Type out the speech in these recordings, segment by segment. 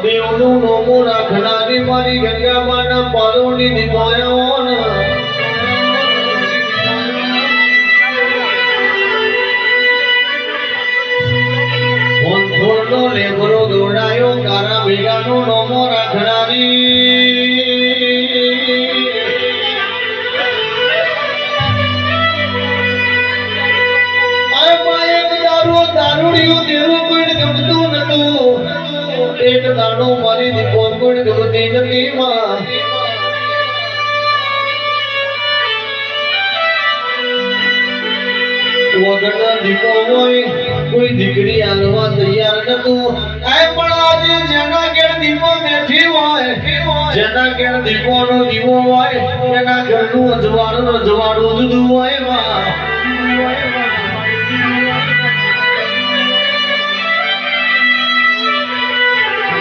દેવનું નોમો રાખનારી મારી ગંગામાના પાલોની દીવાયોન થોડો લેબરો દોડાયો કારા ભેગાનો નોમો રાખનારી દારૂડિયું દેવું કોઈ ગમતું નતું એક દાડો મારી દીપો કોઈ ગમતી નથી માં વગરના દીપો હોય કોઈ દીકરી આલવા તૈયાર નતું આ પણ આજે જેના ઘેર દીપો બેઠી હોય જેના ઘેર દીપોનો દીવો હોય એના ઘરનું અજવાળું જુદું હોય માં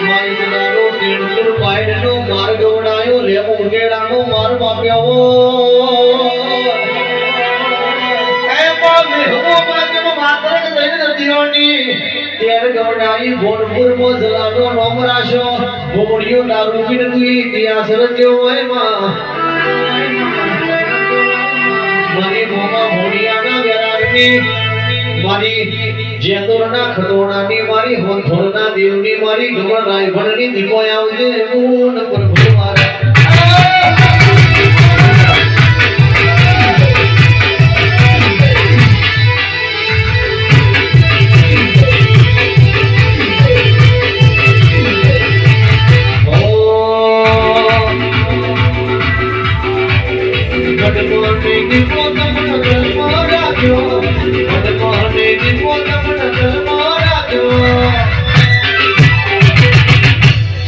મારી ગુનાનો તીણસુર પાયડનો માર ગવડાયો લેમ ઉગેડાનો માર માપ્યો એ પણ મેહો માજમ માતરક દઈને નદીઓની તેર ગવડાઈ ભોનપુર મોજલાનો નોમ રાશો ભોમડિયો દારૂ પીને તું ઇતિહાસ રચ્યો હોય માં મારી મોમા ભોડિયાના વેરાની મારી જેતોરના ખતોણાની મારી હોનથોરના દેવની મારી ગમણ રાયભણની દીપો આવજે મૂન પ્રભુ મારા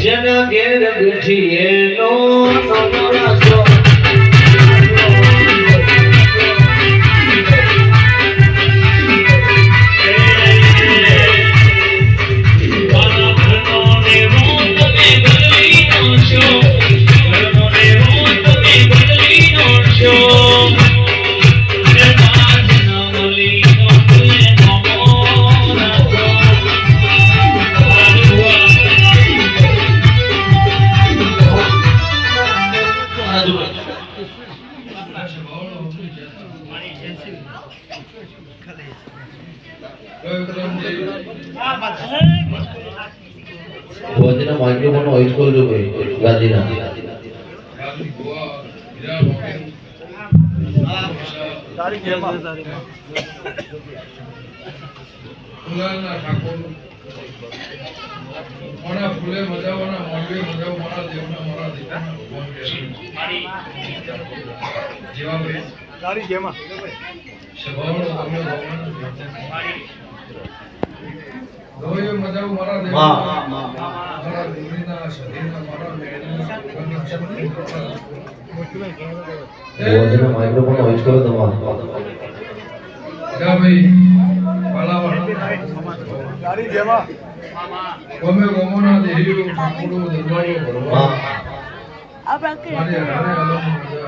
જેના ઘેર બેઠી એનો નમરાસો ભોજના માઇક્રોફોન વોઇસ કોલ જો ભાઈ ગાજીના તારી જેમાં ફુલાના ઠાકોર મારા ફૂલે મજાવાના મોંગે મજાવ મારા દેવના મારા દીકરાના ભગવાન મારી જેવા ભાઈ તારી જેમાં સ્વભાવનો તમને ભગવાન મારી દોયો મજાવ મારા દેવના મારા દીકરીના શરીરના મારા બેનના ભોજના માઇક્રોફોન વોઇસ કરો તમારો જા ભાઈ પાલાવા તારી જેમાં ગમે ગમોના દેહીઓ ઠાકોરો દરબારો ભરવા આ બાકી મારે રાણે આલમ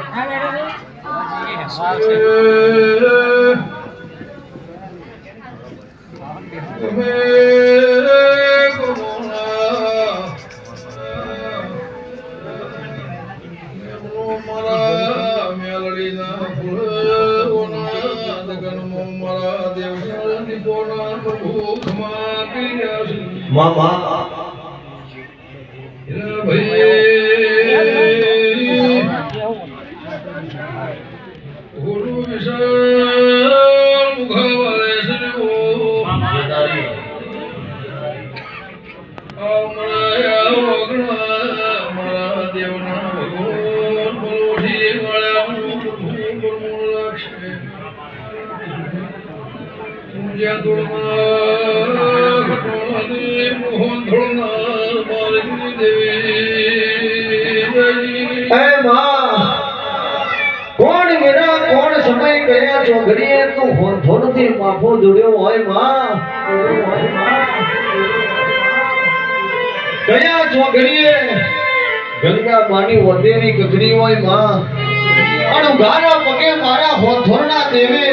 હા મેડમ ગમે ગમોના મારા મેલડીના ફૂલોના દગનમો મારા દેવની બોના પ્રભુ ખમા કર્યા મામા ગુરુ વિશાલ મુખવાલે સનો મારા દેવના ભગવાન બોલોઠી વાળા લક્ષ્ય પૂજા દોડમાં મોહન ધોળનાર મારી દેવી હે માં કોણ મેરા કોણ સમય કયા ચોઘડીએ તું હોનથી માફો જોડ્યો હોય માં કયા ચોઘડીએ ગંગા માની વધેરી ગગડી હોય માં અણુ ગારા પગે મારા હોથોરના દેવે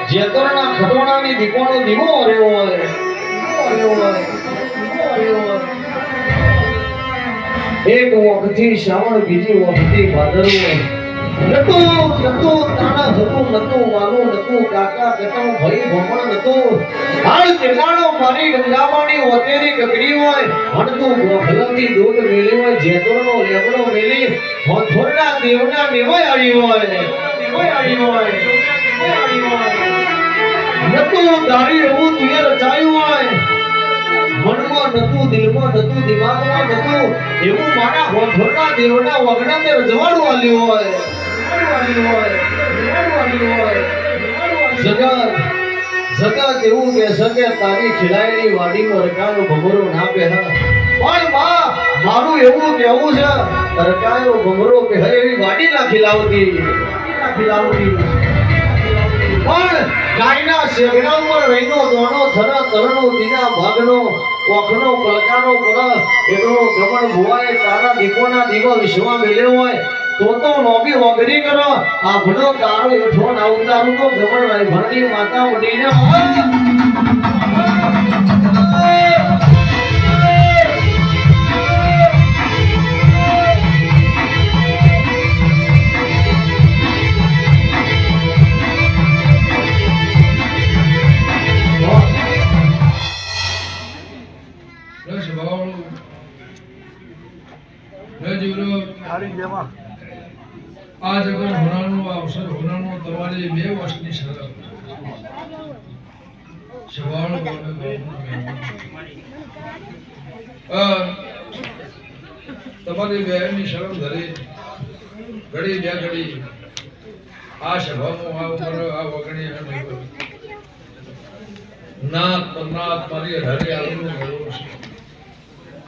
જેતરના ખટોણાની દીપોનો દીવો રહ્યો હોય એક વખતથી શ્રાવણ બીજી વખતથી ભાદરવો નતું તાણા હતું નતું માનું નતું કાકા કટમ ભાઈ ભમણ નતું હાલ તેલાણો મારી ગંગામાની ઓતેરી ગગડી હોય હણતું હલમથી દૂધ મેલી હોય જેતરનો લેબડો મેલી હોથોરના દેવના મેવાય આવી હોય નતું દારી એવું તુએ રચાયું હોય મનમાં નતું દિલમાં નતું દિમાગમાં નતું એવું મારા હોઠોરના દેવના વગડાને રજવાડું આલ્યું હોય જગત એવું કે શકે તારી ખીલાયેલી વાડીનો રકાયો ભમરો ના પહેરા પણ માં મારું એવું કહેવું છે રકાયો ભમરો પહેરે એવી વાડી ના ખીલાવતી પણ ગાયના શેગડા ઉપર રહીનો દોણો થરા તરણો દીના ભાગનો ઓખનો કલકાનો પર એકલો ગમણ ભુવાએ તારા દીપોના દીવા વિશ્વા મેલ્યો હોય તો લોબી વગડી કરો આ ભણો તારો એઠો ના ઉતારું તો ગમણ રાય ભરણી માતા ઉડીને આ જગત હોનાનો અવસર હોનાનો તમારી બે વર્ષની શરત સવાળો તમારી બહેનની શરમ ધરી ઘડી બે ઘડી આ સભામાં આ ઉપર આ વગણી નાથ પન્નાથ મારી હરી આલુનું મેળવું છે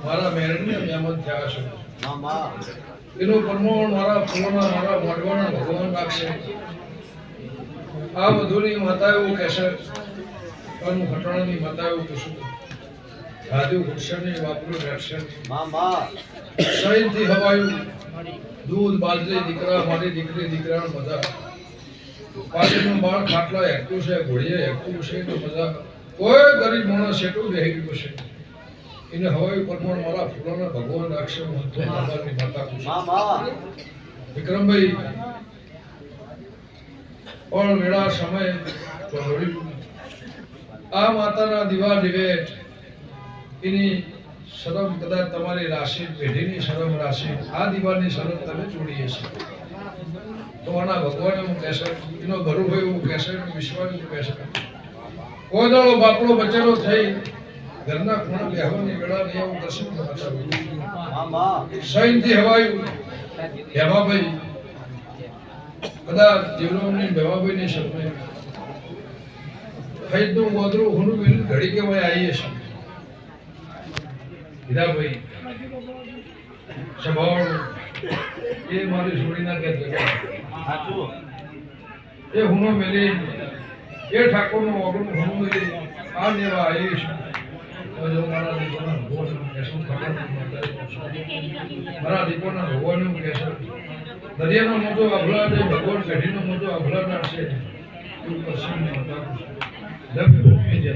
મારા મેરણને મહેમત થયા છે એનું પરમોણ મારા ફૂલોના મારા મોઢવાના ભગવાન રાખશે આ બધુની માતા એવું કહેશે પણ ખટણાની માતા એવું કહેશું રાજુ ભૂષણની વાપરું રહેશે સહીથી હવાયું દૂધ બાજરી દીકરા મારી દીકરી દીકરાનો બધા પાછળનું બાળ ખાટલા હેકતું છે ઘોડીએ હેકતું છે તો બધા કોઈ ગરીબ માણસ એટલું બેહી ગયું છે એને હવાઈ પરમોણ મારા ફૂલોના ભગવાન રાખશે ભગવાનની માતા ખુશ વિક્રમભાઈ પણ વેળા સમય જોડ્યું આ માતાના દીવા દિવેટ એની શરમ કદાચ તમારી રાશિ પેઢીની શરમ રાશિ આ દીવાની શરમ તમે જોડી હશે તો આના ભગવાન એવું કહેશે એનો ભરુભાઈ એવું કહેશે વિશ્વાસ એવું કહેશે કોઈ દાડો બાપડો બચેલો થઈ ઘરના ખૂણા બેહવાની વેળા નહીં આવું દર્શન સહીથી હવાયું હેમાભાઈ કદાચ જીવનની ભેમાભાઈની શરમે ફૈદનું ગોદરું હુનું મિલ ઘડી કેવાય આવીએ છે હીરાભાઈ સ્વભાવ એ મારી છોડીના કે એ હુનો મેલી એ ઠાકોરનું ઓગણું હુનું મેલી આ લેવા આવી છે મારા દીપોના ભગવાન એવું કહેશે દરિયાનો મોટો અભલા છે ભગવાન પેઢીનો મોટો અભલા નાખશે એવું પશ્ચિમ છે